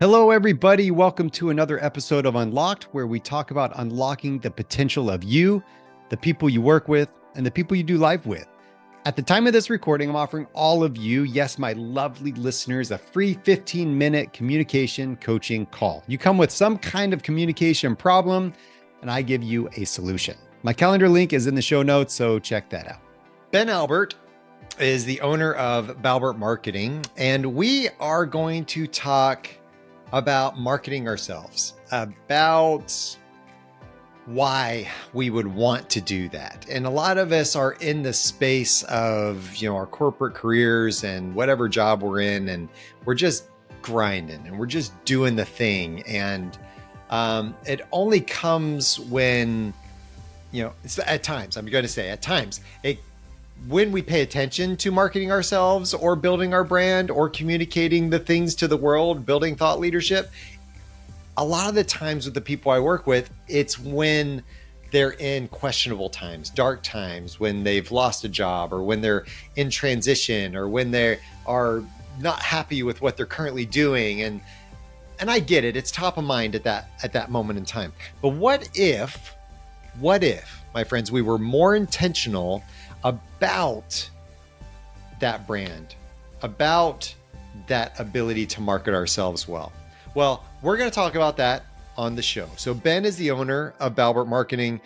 Hello, everybody. Welcome to another episode of Unlocked, where we talk about unlocking the potential of you, the people you work with, and the people you do life with. At the time of this recording, I'm offering all of you, yes, my lovely listeners, a free 15-minute communication coaching call. You come with some kind of communication problem, and I give you a solution. My calendar link is in the show notes, so check that out. Ben Albert is the owner of Balbert Marketing, and we are going to talk about marketing ourselves, about why we would want to do that. And a lot of us are in the space of, our corporate careers and whatever job we're in, and we're just grinding and we're just doing the thing. And it only comes when, it's at times, I'm going to say at times, when we pay attention to marketing ourselves or building our brand or communicating the things to the world, building thought leadership, a lot of the times with the people I work with, it's when they're in questionable times, dark times, when they've lost a job or when they're in transition or when they are not happy with what they're currently doing. And I get it. It's top of mind at that moment in time. But what if, my friends, we were more intentional about that brand, about that ability to market ourselves well? Well, we're going to talk about that on the show. So Ben is the owner of Balbert Marketing.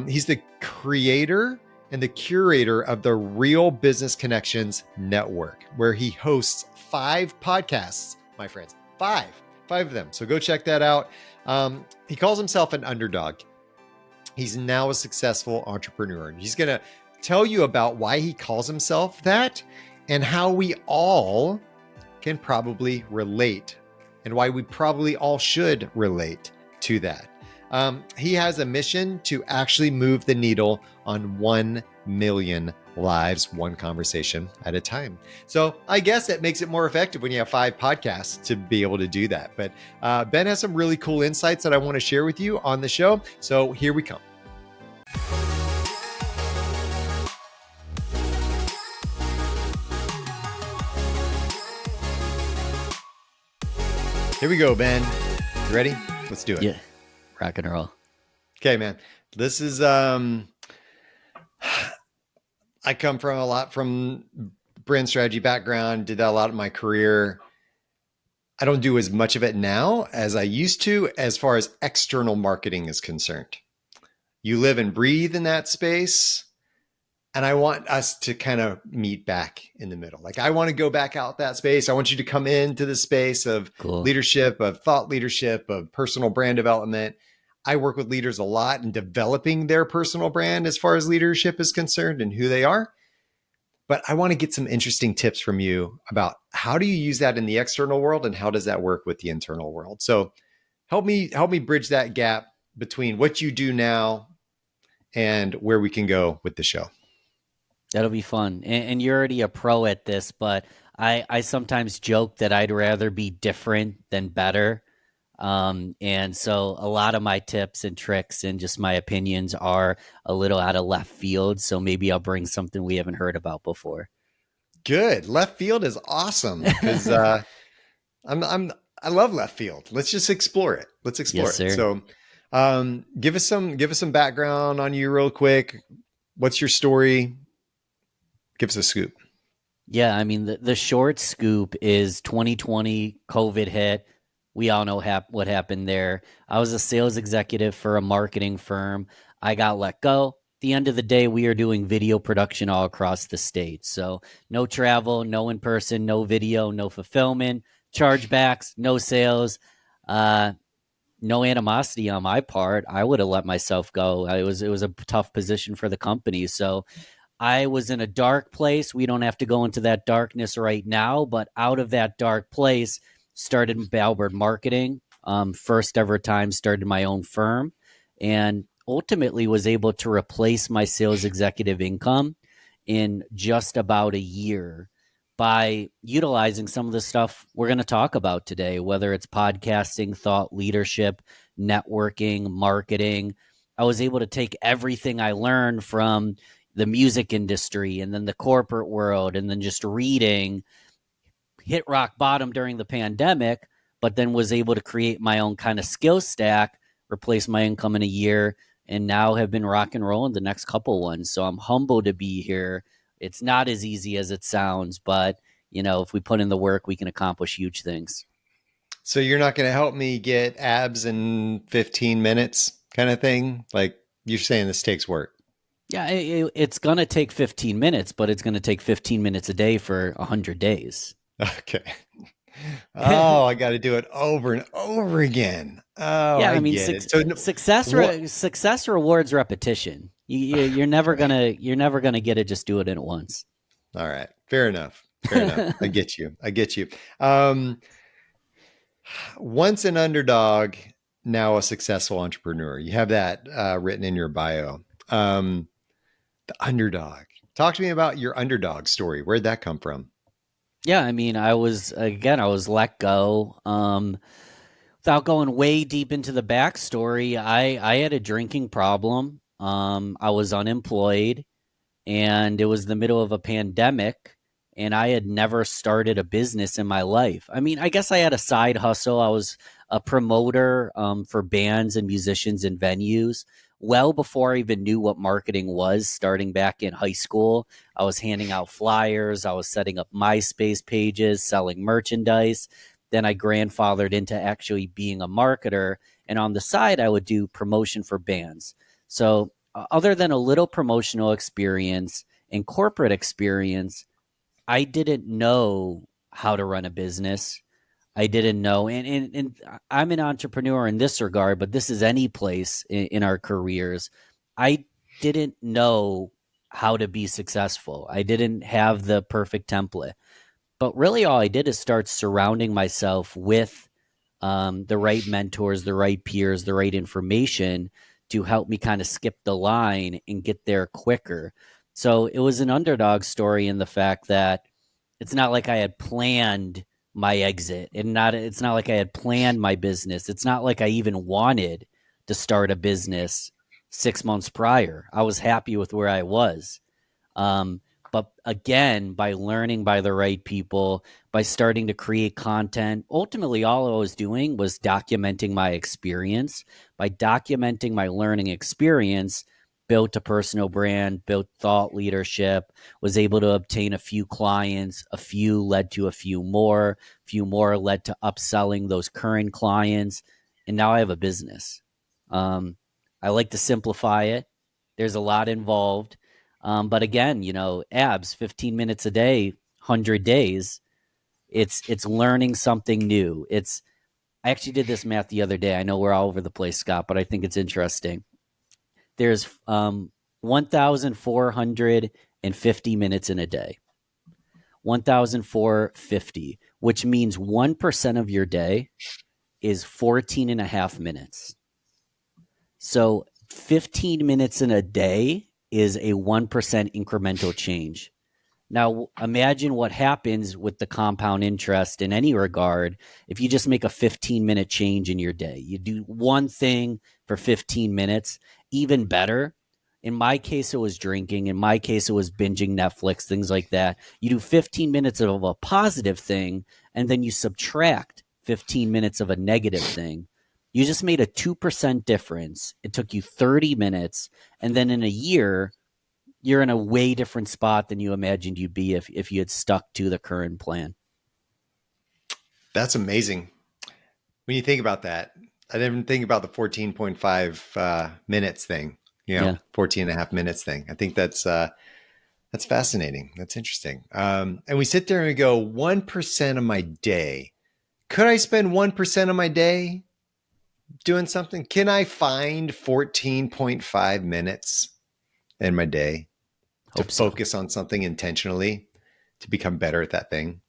He's the creator and the curator of the Real Business Connections Network, where he hosts 5 podcasts, my friends, five of them. So go check that out. He calls himself an underdog. He's now a successful entrepreneur. He's going to tell you about why he calls himself that and how we all can probably relate and why we probably all should relate to that. He has a mission to actually move the needle on 1 million lives, one conversation at a time. So I guess it makes it more effective when you have 5 podcasts to be able to do that. But Ben has some really cool insights that I want to share with you on the show. So here we come. Here we go, Ben. You ready? Let's do it. Yeah. Rock and roll. Okay, man. This is, I come from brand strategy background, did that a lot in my career. I don't do as much of it now as I used to, as far as external marketing is concerned. You live and breathe in that space. And I want us to kind of meet back in the middle. Like, I want to go back out that space. I want you to come into the space of leadership, of thought leadership, of personal brand development. I work with leaders a lot in developing their personal brand as far as leadership is concerned and who they are. But I want to get some interesting tips from you about how do you use that in the external world and how does that work with the internal world? So help me bridge that gap between what you do now and where we can go with the show. That'll be fun. And you're already a pro at this, but I sometimes joke that I'd rather be different than better. And so a lot of my tips and tricks and just my opinions are a little out of left field. So maybe I'll bring something we haven't heard about before. Good. Left field is awesome because I love left field. Let's just explore it. Let's explore Yes, it. sir. So give us some background on you real quick. What's your story? Give us a scoop. Yeah, I mean, the short scoop is 2020, COVID hit. We all know what happened there. I was a sales executive for a marketing firm. I got let go. At the end of the day, we are doing video production all across the state. So no travel, no in-person, no video, no fulfillment, chargebacks, no sales, no animosity on my part. I would have let myself go. It was a tough position for the company. So I was in a dark place. We don't have to go into that darkness right now, but out of that dark place, started Balbert Marketing. First ever time started my own firm and ultimately was able to replace my sales executive income in just about a year by utilizing some of the stuff we're going to talk about today, whether it's podcasting, thought leadership, networking, marketing. I was able to take everything I learned from the music industry and then the corporate world and then just reading, hit rock bottom during the pandemic, but then was able to create my own kind of skill stack, replace my income in a year, and now have been rock and rolling the next couple ones. So I'm humbled to be here. It's not as easy as it sounds, but if we put in the work, we can accomplish huge things. So you're not going to help me get abs in 15 minutes kind of thing? Like you're saying this takes work. Yeah, it's going to take 15 minutes, but it's going to take 15 minutes a day for 100 days. Okay. Oh, I got to do it over and over again. Oh, Yeah, I I mean, get it. So success rewards repetition. You're never gonna get it. Just do it in at once. All right. Fair enough. Fair enough. I get you. I get you. Once an underdog, now a successful entrepreneur. You have that written in your bio. The underdog. Talk to me about your underdog story. Where'd that come from? Yeah, I mean, I was let go. Without going way deep into the backstory, I had a drinking problem. I was unemployed, and it was the middle of a pandemic, and I had never started a business in my life. I mean, I guess I had a side hustle. I was a promoter for bands and musicians and venues. Well before I even knew what marketing was, starting back in high school, I was handing out flyers. I was setting up MySpace pages, selling merchandise. Then I grandfathered into actually being a marketer. And on the side, I would do promotion for bands. So other than a little promotional experience and corporate experience, I didn't know how to run a business. I didn't know. And I'm an entrepreneur in this regard, but this is any place in our careers. I didn't know how to be successful. I didn't have the perfect template. But really, all I did is start surrounding myself with the right mentors, the right peers, the right information to help me kind of skip the line and get there quicker. So it was an underdog story in the fact that it's not like I had planned my exit, and it's not like I had planned my business. It's not like I even wanted to start a business 6 months prior. I was happy with where I was. But again, by learning by the right people, by starting to create content, ultimately all I was doing was documenting my experience. By documenting my learning experience, built a personal brand, built thought leadership, was able to obtain a few clients, a few led to a few more led to upselling those current clients. And now I have a business. I like to simplify it. There's a lot involved. But again, abs, 15 minutes a day, 100 days, it's learning something new. I actually did this math the other day. I know we're all over the place, Scott, but I think it's interesting. There's 1,450 minutes in a day. 1,450, which means 1% of your day is 14 and a half minutes. So 15 minutes in a day is a 1% incremental change. Now, imagine what happens with the compound interest in any regard if you just make a 15-minute change in your day. You do one thing for 15 minutes, even better. In my case, it was drinking. In my case, it was binging Netflix, things like that. You do 15 minutes of a positive thing, and then you subtract 15 minutes of a negative thing. You just made a 2% difference. It took you 30 minutes, and then in a year, you're in a way different spot than you imagined you'd be if you had stuck to the current plan. That's amazing. When you think about that, I didn't think about the 14.5 minutes thing, 14 and a half minutes thing. I think that's fascinating. That's interesting. And we sit there and we go, 1% of my day. Could I spend 1% of my day doing something? Can I find 14.5 minutes in my day to focus on something intentionally to become better at that thing?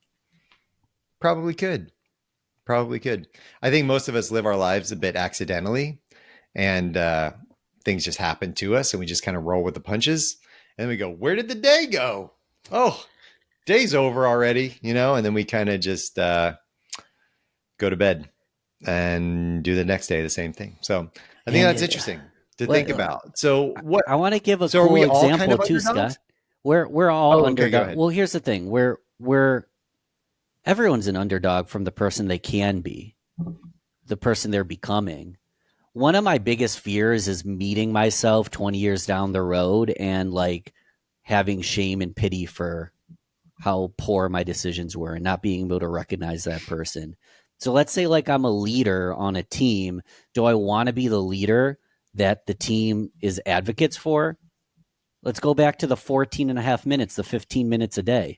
Probably could. I think most of us live our lives a bit accidentally, and things just happen to us and we just kind of roll with the punches. And we go, where did the day go? Oh, day's over already, and then we kind of just go to bed and do the next day the same thing. So I think that's interesting to think about. So what I want to give a cool example too, Scott. We're all underdog. Well, here's the thing. We're everyone's an underdog from the person they can be. the person they're becoming. One of my biggest fears is meeting myself 20 years down the road and like having shame and pity for how poor my decisions were and not being able to recognize that person. So let's say like I'm a leader on a team. Do I want to be the leader that the team is advocates for? Let's go back to the 14 and a half minutes, the 15 minutes a day.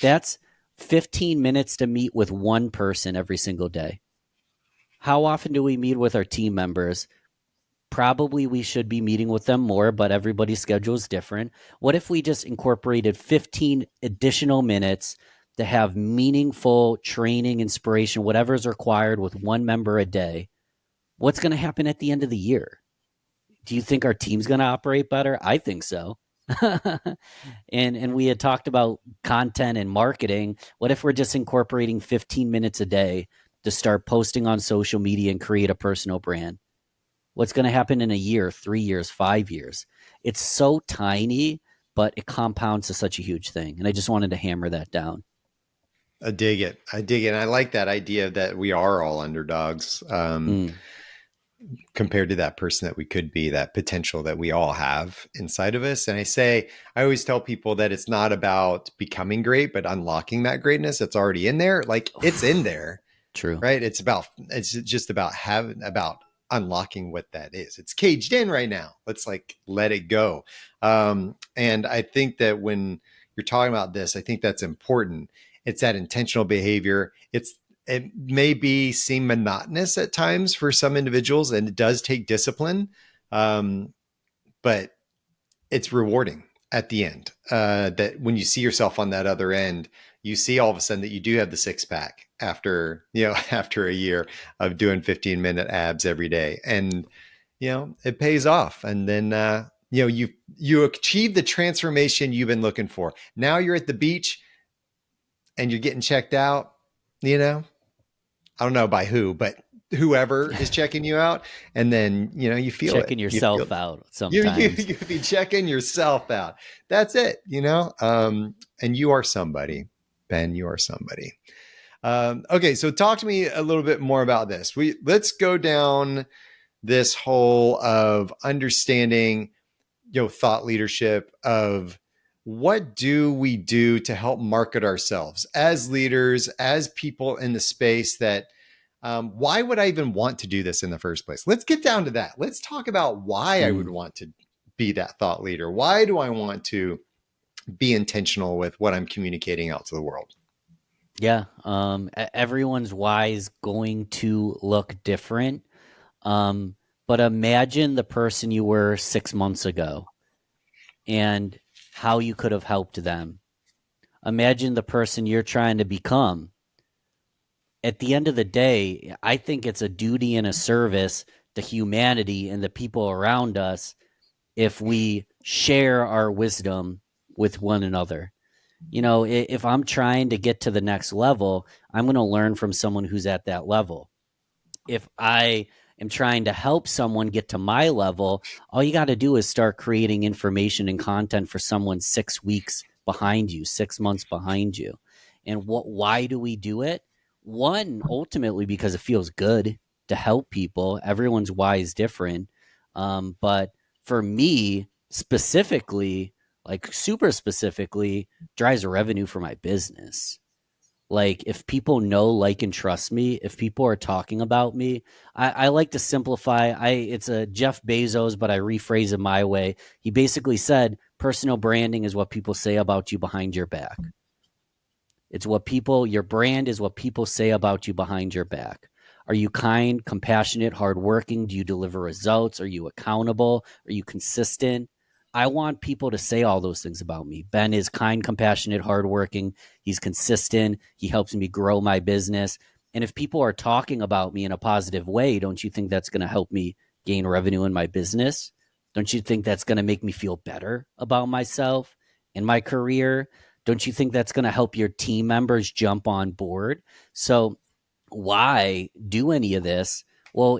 That's 15 minutes to meet with one person every single day. How often do we meet with our team members? Probably we should be meeting with them more, but everybody's schedule is different. What if we just incorporated 15 additional minutes to have meaningful training, inspiration, whatever is required with one member a day? What's going to happen at the end of the year? Do you think our team's going to operate better? I think so. and we had talked about content and marketing. What if we're just incorporating 15 minutes a day to start posting on social media and create a personal brand? What's going to happen in a year, 3 years, 5 years? It's so tiny, but it compounds to such a huge thing. And I just wanted to hammer that down. I dig it. I dig it. And I like that idea that we are all underdogs. Mm, Compared to that person that we could be, that potential that we all have inside of us. And I always tell people that it's not about becoming great, but unlocking that greatness that's already in there. Like it's in there, true. right? It's just about unlocking what that is. It's caged in right now. Let's like let it go. And I think that when you're talking about this, I think that's important. It's that intentional behavior. It may seem monotonous at times for some individuals, and it does take discipline, but it's rewarding at the end. That when you see yourself on that other end, you see all of a sudden that you do have the six pack after after a year of doing 15-minute abs every day, and it pays off. And then you achieve the transformation you've been looking for. Now you're at the beach and you're getting checked out. I don't know by who, but whoever is checking you out, and then you feel it. Checking yourself out You sometimes. you be checking yourself out. That's it. And you are somebody, Ben. You are somebody. Okay, so talk to me a little bit more about this. Let's go down this hole of understanding, thought leadership, of what do we do to help market ourselves as leaders, as people in the space that why would I even want to do this in the first place? Let's get down to that. Let's talk about why I would want to be that thought leader. Why do I want to be intentional with what I'm communicating out to the world? Yeah. Everyone's why is going to look different. But imagine the person you were 6 months ago and how you could have helped them. Imagine the person you're trying to become. At the end of the day, I think it's a duty and a service to humanity and the people around us if we share our wisdom with one another. If I'm trying to get to the next level, I'm going to learn from someone who's at that level. If I am trying to help someone get to my level, all you got to do is start creating information and content for someone 6 weeks behind you, 6 months behind you. And why do we do it? One, ultimately because it feels good to help people. Everyone's why is different. But for me specifically, like super specifically, drives revenue for my business. Like if people know, like, and trust me, if people are talking about me, I like to simplify. It's a Jeff Bezos, but I rephrase it my way. He basically said personal branding is what people say about you behind your back. Your brand is what people say about you behind your back. Are you kind, compassionate, hardworking? Do you deliver results? Are you accountable? Are you consistent? I want people to say all those things about me. Ben is kind, compassionate, hardworking. He's consistent. He helps me grow my business. And if people are talking about me in a positive way, don't you think that's going to help me gain revenue in my business? Don't you think that's going to make me feel better about myself and my career? Don't you think that's going to help your team members jump on board? So why do any of this? Well,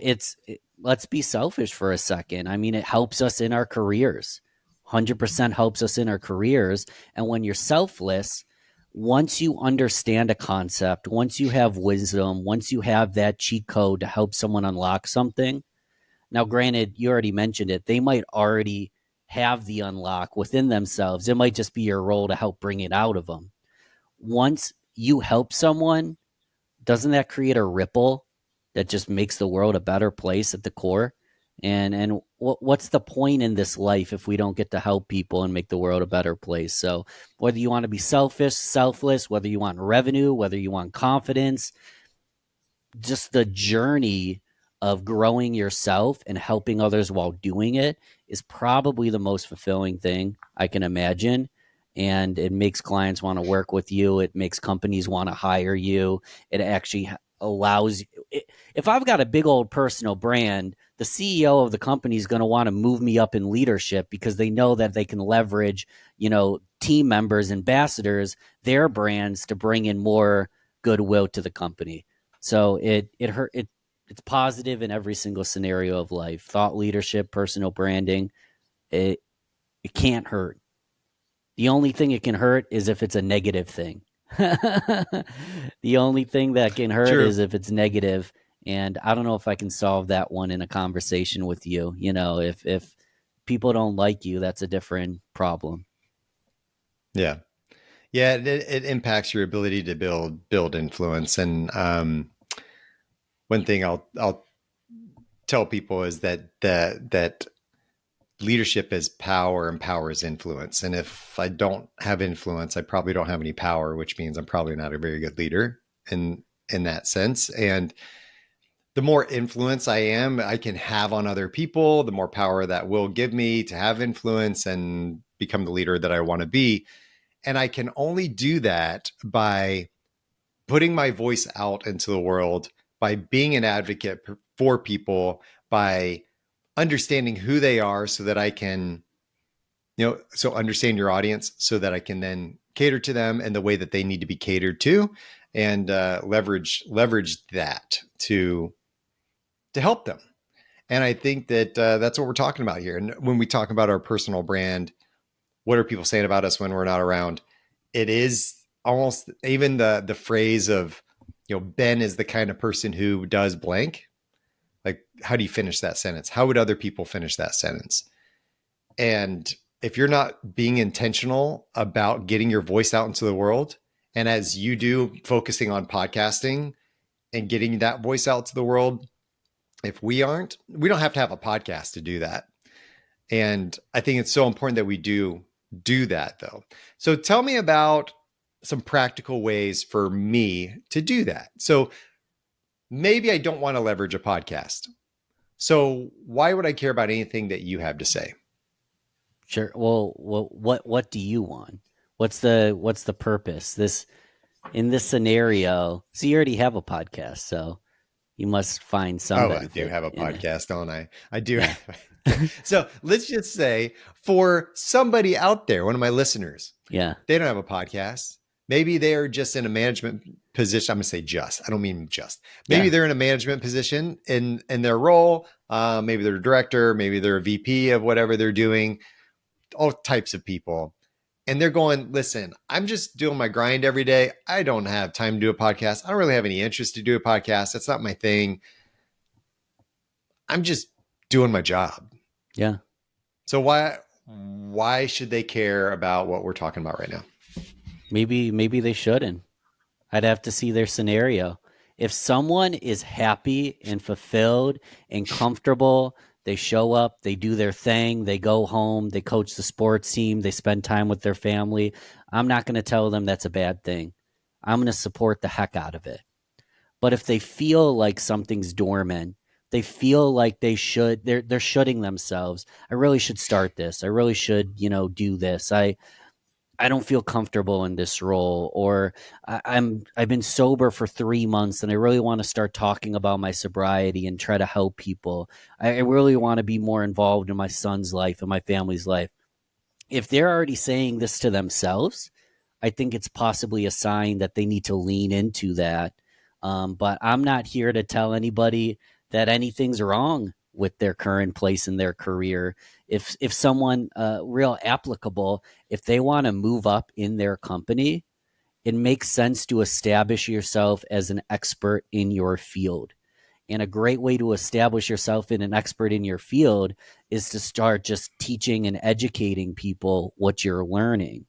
let's be selfish for a second. I mean, it helps us in our careers. 100% helps us in our careers. And when you're selfless, Once you understand a concept, once you have wisdom, once you have that cheat code to help someone unlock something. Now, granted, you already mentioned it. They might already have the unlock within themselves. It might just be your role to help bring it out of them. Once you help someone, doesn't that create a ripple that just makes the world a better place at the core? And what's the point in this life if we don't get to help people and make the world a better place? So whether you want to be selfish, selfless, whether you want revenue, whether you want confidence, just the journey of growing yourself and helping others while doing it is probably the most fulfilling thing I can imagine. And it makes clients want to work with you. It makes companies want to hire you. It actually allows if I've got a big old personal brand, the CEO of the company is going to want to move me up in leadership because they know that they can leverage, team members, ambassadors, their brands to bring in more goodwill to the company. So it's positive in every single scenario of life. Thought leadership, personal branding, it can't hurt. The only thing it can hurt is if it's a negative thing. The only thing that can hurt True. is if it's negative. And I don't know if I can solve that one in a conversation with you. If people don't like you, that's a different problem. Yeah. Yeah. It impacts your ability to build influence. And one thing I'll tell people is that leadership is power and power is influence. And if I don't have influence, I probably don't have any power, which means I'm probably not a very good leader in that sense. And the more influence I can have on other people, the more power that will give me to have influence and become the leader that I want to be. And I can only do that by putting my voice out into the world, by being an advocate for people, by understanding who they are so that I can, so understand your audience so that I can then cater to them in the way that they need to be catered to, and leverage that to help them. And I think that that's what we're talking about here. And when we talk about our personal brand, what are people saying about us when we're not around? It is almost even the phrase of, Ben is the kind of person who does blank. Like, how do you finish that sentence? How would other people finish that sentence? And if you're not being intentional about getting your voice out into the world, and as you do, focusing on podcasting and getting that voice out to the world, if we don't have to have a podcast to do that. And I think it's so important that we do that, though. So tell me about some practical ways for me to do that. So maybe I don't want to leverage a podcast. So why would I care about anything that you have to say? Sure. Well, what do you want? What's the purpose? In this scenario, so you already have a podcast, so you must find some benefit. I do have a podcast, don't I? I do. Yeah. So let's just say for somebody out there, one of my listeners, Yeah. they don't have a podcast. Maybe they're just in a management position. I'm going to say just. I don't mean just. Maybe they're in a management position in their role. Maybe they're a director. Maybe they're a VP of whatever they're doing. All types of people. And they're going, listen, I'm just doing my grind every day. I don't have time to do a podcast. I don't really have any interest to do a podcast. That's not my thing. I'm just doing my job. Yeah. So why should they care about what we're talking about right now? Maybe they shouldn't. I'd have to see their scenario. If someone is happy and fulfilled and comfortable, they show up, they do their thing, they go home, they coach the sports team, they spend time with their family. I'm not going to tell them that's a bad thing. I'm going to support the heck out of it. But if they feel like something's dormant, they feel like they're shutting themselves. I really should start this. I really should, do this. I don't feel comfortable in this role, or I've been sober for 3 months and I really want to start talking about my sobriety and try to help people. I really want to be more involved in my son's life and my family's life. If they're already saying this to themselves, I think it's possibly a sign that they need to lean into that. But I'm not here to tell anybody that anything's wrong with their current place in their career. If someone real applicable, if they want to move up in their company it makes sense to establish yourself as an expert in your field. And a great way to establish yourself in an expert in your field is to start just teaching and educating people what you're learning.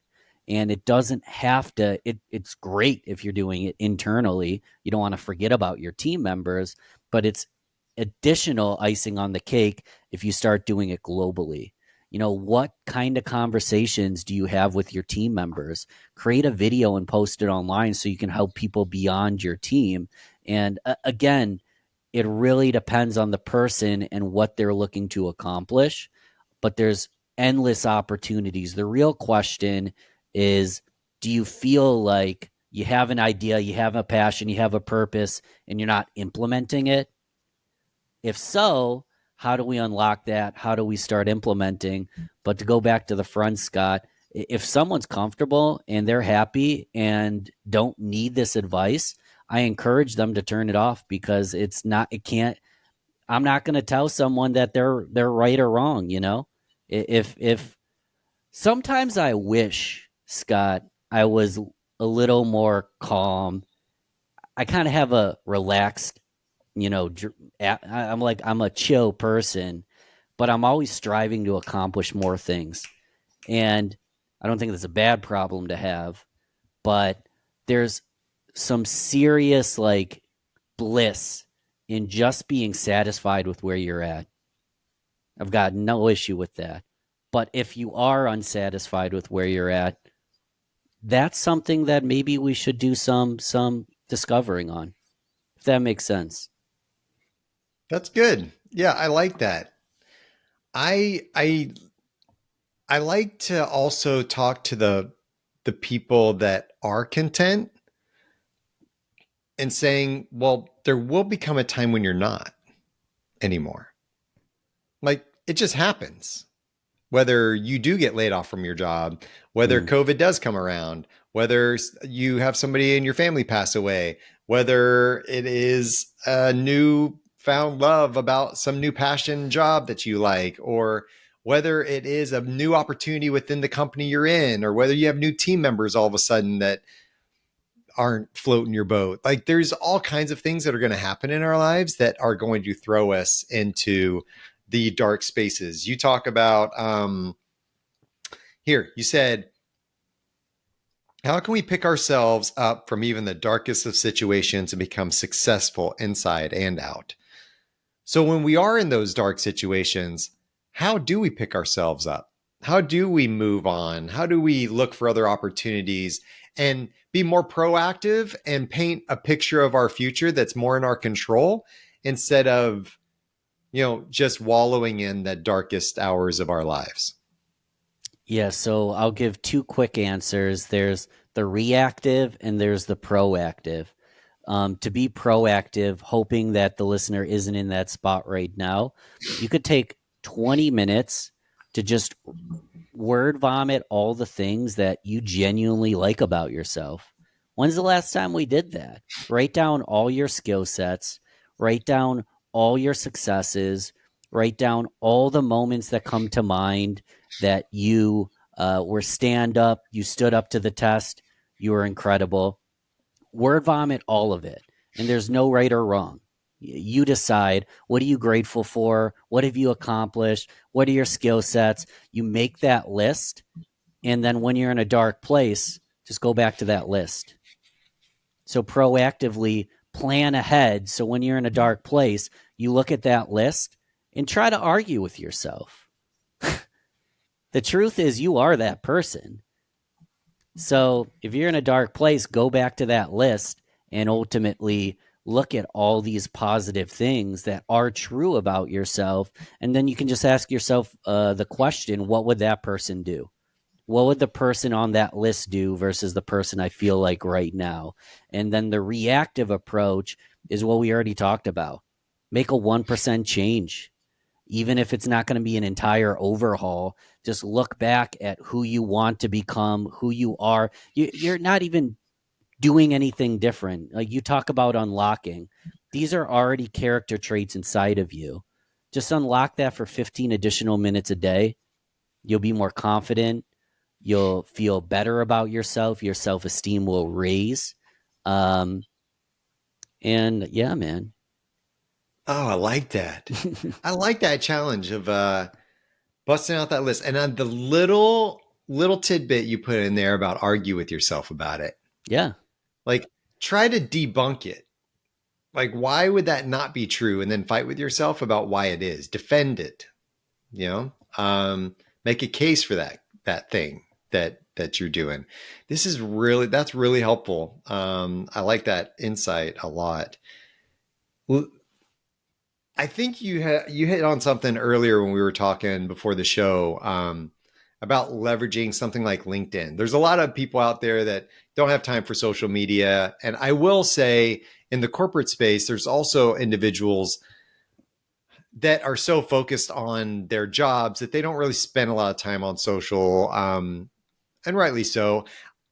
And it doesn't have to, it's great if you're doing it internally. You don't want to forget about your team members, but it's additional icing on the cake if you start doing it globally. What kind of conversations do you have with your team members? Create a video and post it online so you can help people beyond your team. And again, it really depends on the person and what they're looking to accomplish, but there's endless opportunities. The real question is, do you feel like you have an idea, you have a passion, you have a purpose, and you're not implementing it? If so, how do we unlock that? How do we start implementing? But to go back to the front, Skot, if someone's comfortable and they're happy and don't need this advice, I encourage them to turn it off, because I'm not going to tell someone that they're right or wrong. If sometimes I wish, Skot, I was a little more calm. I kind of have a relaxed, I'm a chill person, but I'm always striving to accomplish more things. And I don't think that's a bad problem to have, but there's some serious bliss in just being satisfied with where you're at. I've got no issue with that. But if you are unsatisfied with where you're at, that's something that maybe we should do some discovering on, if that makes sense. That's good. Yeah, I like that. I I like to also talk to the people that are content and saying, well, there will become a time when you're not anymore. Like it just happens. Whether you do get laid off from your job, whether COVID does come around, whether you have somebody in your family pass away, whether it is a new found love about some new passion job that you like, or whether it is a new opportunity within the company you're in, or whether you have new team members all of a sudden that aren't floating your boat. Like there's all kinds of things that are going to happen in our lives that are going to throw us into the dark spaces. You talk about here, you said, how can we pick ourselves up from even the darkest of situations and become successful inside and out? So when we are in those dark situations, how do we pick ourselves up? How do we move on? How do we look for other opportunities and be more proactive and paint a picture of our future that's more in our control instead of, just wallowing in the darkest hours of our lives? Yeah, so I'll give two quick answers. There's the reactive and there's the proactive. To be proactive, hoping that the listener isn't in that spot right now, you could take 20 minutes to just word vomit all the things that you genuinely like about yourself. When's the last time we did that? Write down all your skill sets, write down all your successes, write down all the moments that come to mind that you were stand up, you stood up to the test, you were incredible. Word vomit all of it. And there's no right or wrong. You decide, what are you grateful for? What have you accomplished? What are your skill sets? You make that list. And then when you're in a dark place, just go back to that list. So proactively plan ahead. So when you're in a dark place, you look at that list and try to argue with yourself. The truth is, you are that person. So if you're in a dark place, go back to that list and ultimately look at all these positive things that are true about yourself. And then you can just ask yourself the question, what would that person do? What would the person on that list do versus the person I feel like right now? And then the reactive approach is what we already talked about. Make a 1% change. Even if it's not going to be an entire overhaul, just look back at who you want to become, who you are. You're not even doing anything different. Like you talk about unlocking. These are already character traits inside of you. Just unlock that for 15 additional minutes a day. You'll be more confident. You'll feel better about yourself. Your self-esteem will raise. Um, and yeah, man. Oh, I like that. I like that challenge of busting out that list. And on the little tidbit you put in there about argue with yourself about it. Yeah. Like try to debunk it. Like why would that not be true? And then fight with yourself about why it is. Defend it. You know? Make a case for that thing that you're doing. That's really helpful. I like that insight a lot. Well, I think you hit on something earlier when we were talking before the show about leveraging something like LinkedIn. There's a lot of people out there that don't have time for social media, and I will say in the corporate space, there's also individuals that are so focused on their jobs that they don't really spend a lot of time on social, and rightly so.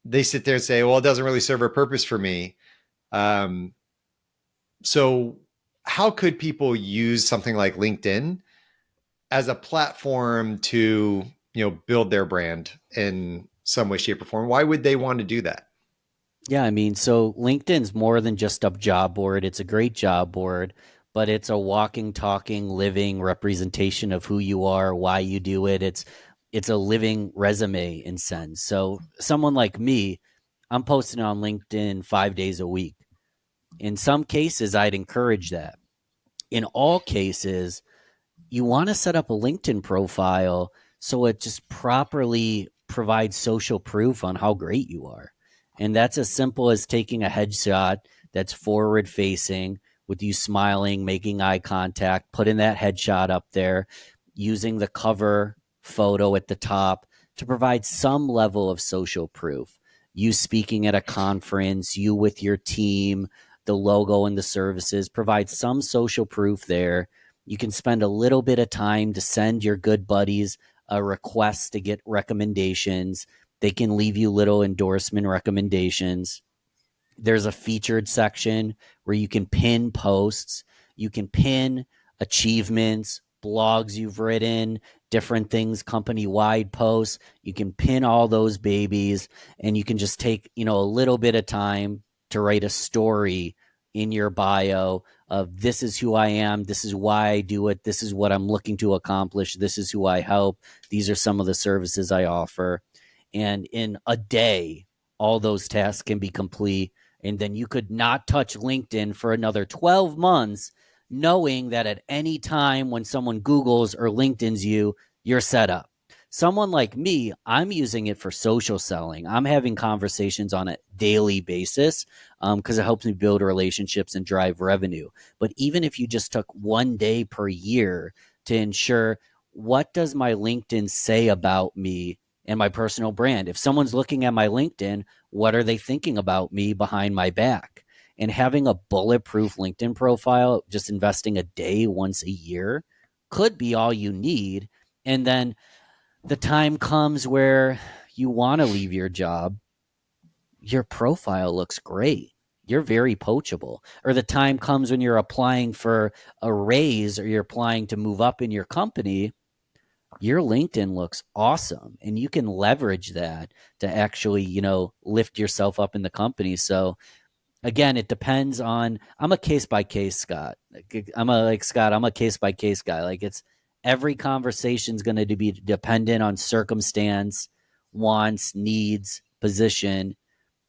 They sit there and say, "Well, it doesn't really serve a purpose for me." Um, so, how could people use something like LinkedIn as a platform to build their brand in some way, shape, or form? Why would they want to do that? Yeah, I mean, so LinkedIn's more than just a job board. It's a great job board, but it's a walking, talking, living representation of who you are, why you do it. It's a living resume in sense. So someone like me, I'm posting on LinkedIn 5 days a week. In some cases, I'd encourage that. In all cases, you want to set up a LinkedIn profile so it just properly provides social proof on how great you are. And that's as simple as taking a headshot that's forward facing with you smiling, making eye contact, putting that headshot up there, using the cover photo at the top to provide some level of social proof. You speaking at a conference, you with your team, the logo and the services, provide some social proof there. You can spend a little bit of time to send your good buddies a request to get recommendations. They can leave you little endorsement recommendations. There's a featured section where you can pin posts, you can pin achievements, blogs you've written, different things, company wide posts. You can pin all those babies, and you can just take, a little bit of time to write a story in your bio of this is who I am, this is why I do it, this is what I'm looking to accomplish, this is who I help, these are some of the services I offer. And in a day, all those tasks can be complete, and then you could not touch LinkedIn for another 12 months, knowing that at any time when someone Googles or LinkedIn's you, you're set up. Someone like me, I'm using it for social selling. I'm having conversations on a daily basis because it helps me build relationships and drive revenue. But even if you just took one day per year to ensure what does my LinkedIn say about me and my personal brand? If someone's looking at my LinkedIn, what are they thinking about me behind my back? And having a bulletproof LinkedIn profile, just investing a day once a year, could be all you need. And then the time comes where you want to leave your job, your profile looks great. You're very poachable. Or the time comes when you're applying for a raise or you're applying to move up in your company, your LinkedIn looks awesome, and you can leverage that to actually, lift yourself up in the company. So again, it depends on, I'm a case by case Scott. I'm a case by case guy. Like it's every conversation is going to be dependent on circumstance, wants, needs, position,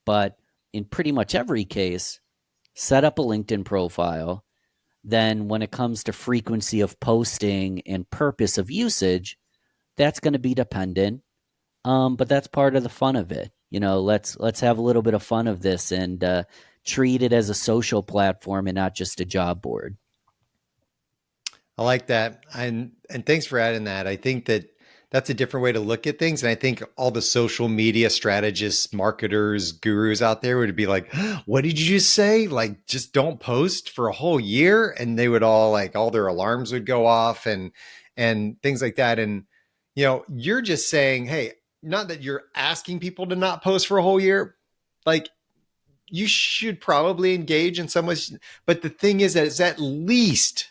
but in pretty much every case, set up a LinkedIn profile. Then when it comes to frequency of posting and purpose of usage, that's going to be dependent. But that's part of the fun of it. Let's have a little bit of fun of this and treat it as a social platform and not just a job board. I like that, and thanks for adding that. I think that's a different way to look at things, and I think all the social media strategists, marketers, gurus out there would be like, "What did you just say? Like, just don't post for a whole year?" And they would all their alarms would go off and things like that. And you're just saying, "Hey, not that you're asking people to not post for a whole year, like." You should probably engage in some ways, but the thing is that it's at least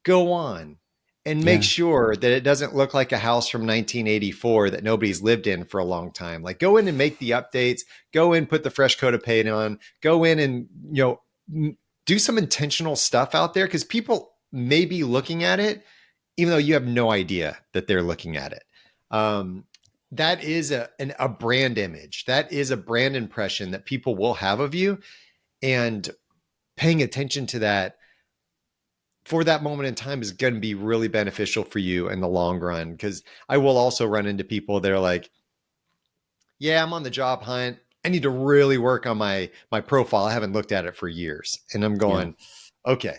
go on and make Yeah. sure that it doesn't look like a house from 1984 that nobody's lived in for a long time. Like go in and make the updates, go in, put the fresh coat of paint on, go in and, do some intentional stuff out there because people may be looking at it, even though you have no idea that they're looking at it. That is a brand image. That is a brand impression that people will have of you. And paying attention to that for that moment in time is going to be really beneficial for you in the long run. Because I will also run into people that are like, yeah, I'm on the job hunt. I need to really work on my profile. I haven't looked at it for years. And I'm Yeah. going, okay,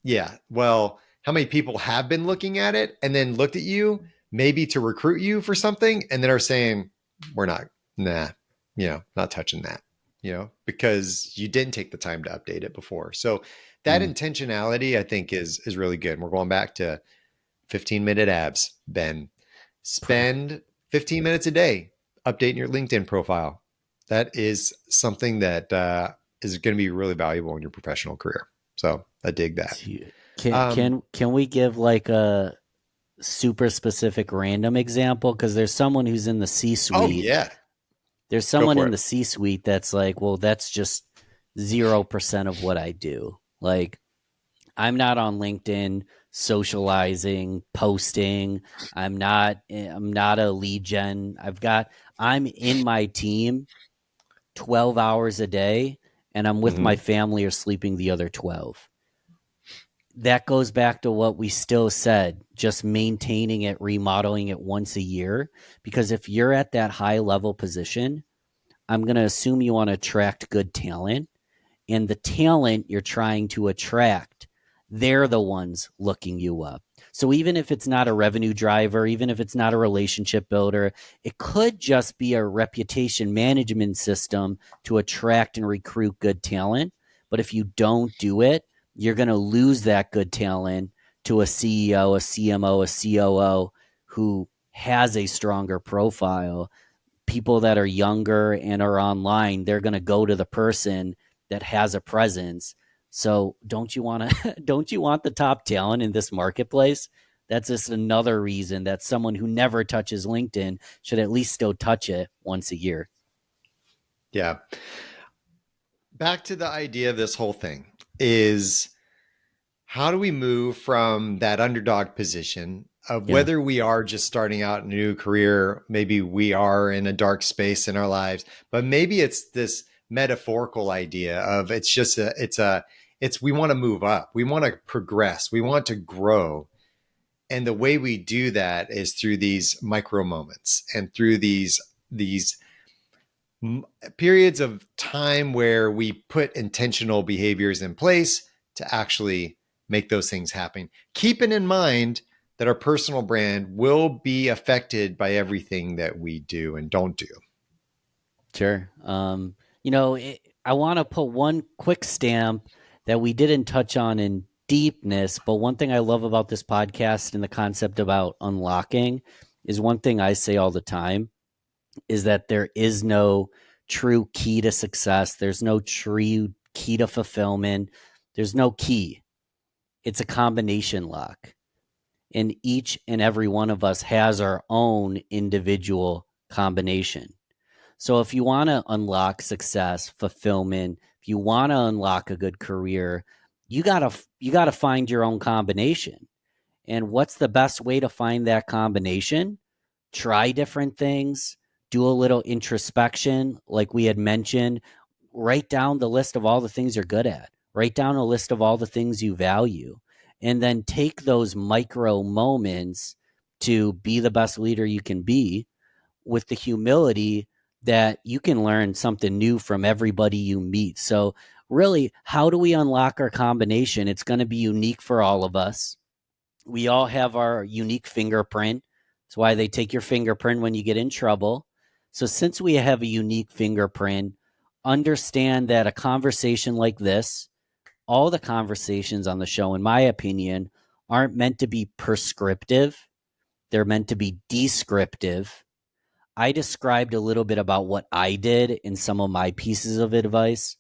yeah, well, how many people have been looking at it and then looked at you maybe to recruit you for something and then are saying, we're not, not touching that, because you didn't take the time to update it before. So that intentionality, I think, is really good. And we're going back to 15-minute abs, Ben. Spend 15 minutes a day updating your LinkedIn profile. That is something that is going to be really valuable in your professional career. So I dig that. Can we give like a super specific random example? Because there's someone who's in the C-suite. Oh, yeah. There's someone in the C-suite that's like, well, that's just 0% of what I do. Like, I'm not on LinkedIn socializing, posting. I'm not a lead gen. I'm in my team 12 hours a day, and I'm with my family or sleeping the other 12. That goes back to what we still said, just maintaining it, remodeling it once a year. Because if you're at that high level position, I'm going to assume you want to attract good talent, and the talent you're trying to attract, they're the ones looking you up. So even if it's not a revenue driver, even if it's not a relationship builder, it could just be a reputation management system to attract and recruit good talent. But if you don't do it, you're going to lose that good talent to a CEO, a CMO, a COO who has a stronger profile. People that are younger and are online, they're going to go to the person that has a presence. So don't you want the top talent in this marketplace? That's just another reason that someone who never touches LinkedIn should at least still touch it once a year. Yeah. Back to the idea of this whole thing is, how do we move from that underdog position of whether we are just starting out in a new career, maybe we are in a dark space in our lives, but maybe it's this metaphorical idea of we want to move up. We want to progress. We want to grow. And the way we do that is through these micro moments and through these periods of time where we put intentional behaviors in place to actually make those things happen. Keeping in mind that our personal brand will be affected by everything that we do and don't do. Sure. I want to put one quick stamp that we didn't touch on in deepness, but one thing I love about this podcast and the concept about unlocking is one thing I say all the time is that there is no true key to success. There's no true key to fulfillment. There's no key. It's a combination lock. And each and every one of us has our own individual combination. So if you want to unlock success, fulfillment, if you want to unlock a good career, you gotta find your own combination. And what's the best way to find that combination? Try different things, do a little introspection, like we had mentioned. Write down the list of all the things you're good at. Write down a list of all the things you value. And then take those micro moments to be the best leader you can be, with the humility that you can learn something new from everybody you meet. So really, how do we unlock our combination? It's going to be unique for all of us. We all have our unique fingerprint. That's why they take your fingerprint when you get in trouble. So since we have a unique fingerprint, understand that a conversation like this, all the conversations on the show, in my opinion, aren't meant to be prescriptive. They're meant to be descriptive. I described a little bit about what I did in some of my pieces of advice,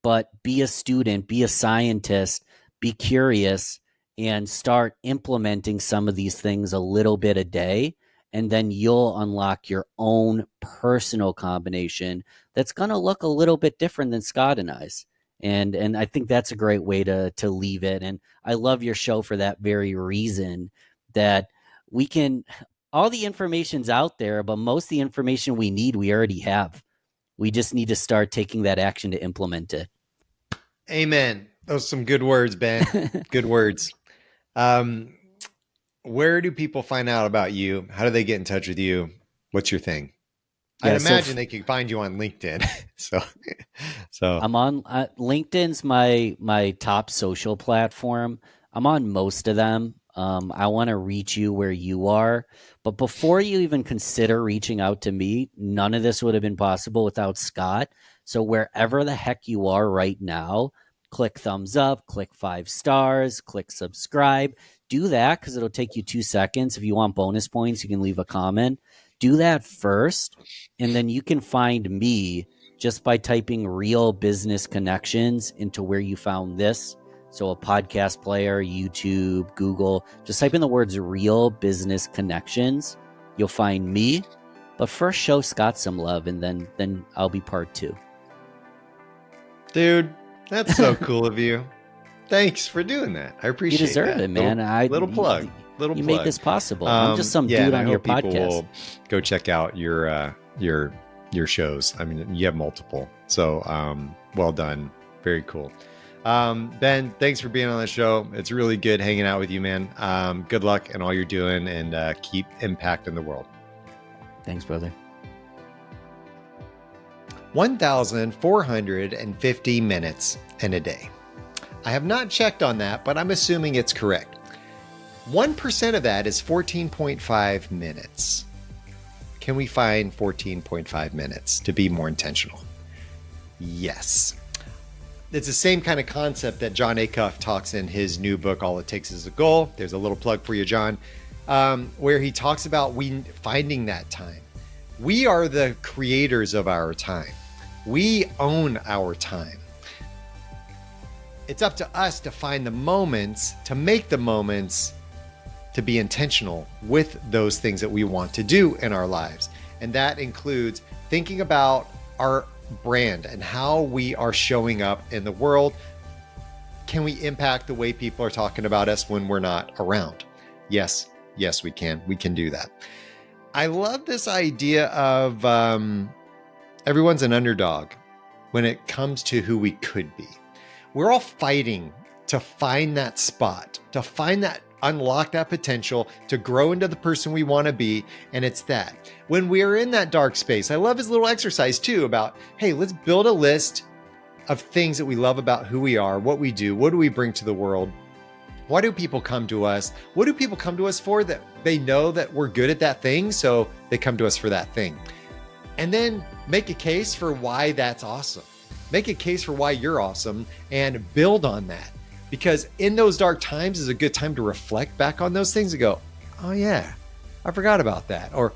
but be a student, be a scientist, be curious, and start implementing some of these things a little bit a day. And then you'll unlock your own personal combination that's going to look a little bit different than Scott and I's. And I think that's a great way to leave it. And I love your show for that very reason, that we can, all the information's out there, but most of the information we need, we already have. We just need to start taking that action to implement it. Amen. Those are some good words, Ben. Good words. Where do people find out about you? How do they get in touch with you? What's your thing? I'd imagine they could find you on LinkedIn. so I'm on LinkedIn's my top social platform. I'm on most of them. I want to reach you where you are. But before you even consider reaching out to me, none of this would have been possible without Skot. So wherever the heck you are right now, click thumbs up, click 5 stars, click subscribe. Do that because it'll take you 2 seconds. If you want bonus points, you can leave a comment. Do that first, and then you can find me just by typing Real Business Connections into where you found this. So a podcast player, YouTube, Google, just type in the words Real Business Connections. You'll find me. But first, show Skot some love, and then I'll be part 2. Dude, that's so cool of you. Thanks for doing that. I appreciate it. You deserve it, man. Little plug. You made this possible. I'm just some dude on your podcast. Will go check out your shows. I mean, you have multiple. So well done. Very cool. Ben, thanks for being on the show. It's really good hanging out with you, man. Good luck in all you're doing, and keep impacting the world. Thanks, brother. 1,450 minutes in a day. I have not checked on that, but I'm assuming it's correct. 1% of that is 14.5 minutes. Can we find 14.5 minutes to be more intentional? Yes. It's the same kind of concept that John Acuff talks in his new book, All It Takes Is a Goal. There's a little plug for you, John, where he talks about finding that time. We are the creators of our time. We own our time. It's up to us to find the moments, to make the moments, to be intentional with those things that we want to do in our lives. And that includes thinking about our brand and how we are showing up in the world. Can we impact the way people are talking about us when we're not around? Yes, we can. We can do that. I love this idea of everyone's an underdog when it comes to who we could be. We're all fighting to find that spot, to find that, unlock that potential, to grow into the person we want to be. And it's that. When we are in that dark space, I love his little exercise too about, hey, let's build a list of things that we love about who we are, what we do, what do we bring to the world? Why do people come to us? What do people come to us for? That they know that we're good at that thing, so they come to us for that thing. And then make a case for why that's awesome. Make a case for why you're awesome and build on that. Because in those dark times is a good time to reflect back on those things and go, oh yeah, I forgot about that. Or,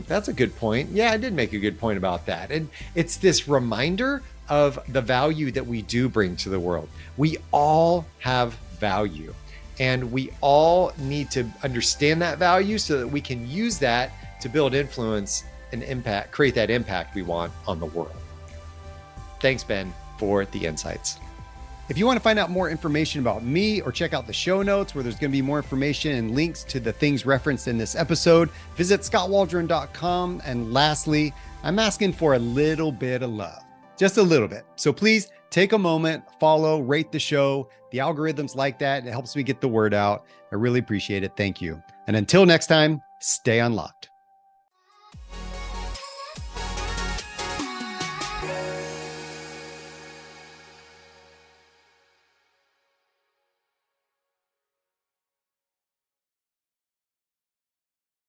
that's a good point. Yeah, I did make a good point about that. And it's this reminder of the value that we do bring to the world. We all have value, and we all need to understand that value so that we can use that to build influence and impact, create that impact we want on the world. Thanks, Ben, for the insights. If you want to find out more information about me or check out the show notes where there's going to be more information and links to the things referenced in this episode, visit skotwaldron.com. And lastly, I'm asking for a little bit of love, just a little bit. So please take a moment, follow, rate the show. The algorithms like that. It helps me get the word out. I really appreciate it. Thank you. And until next time, stay unlocked.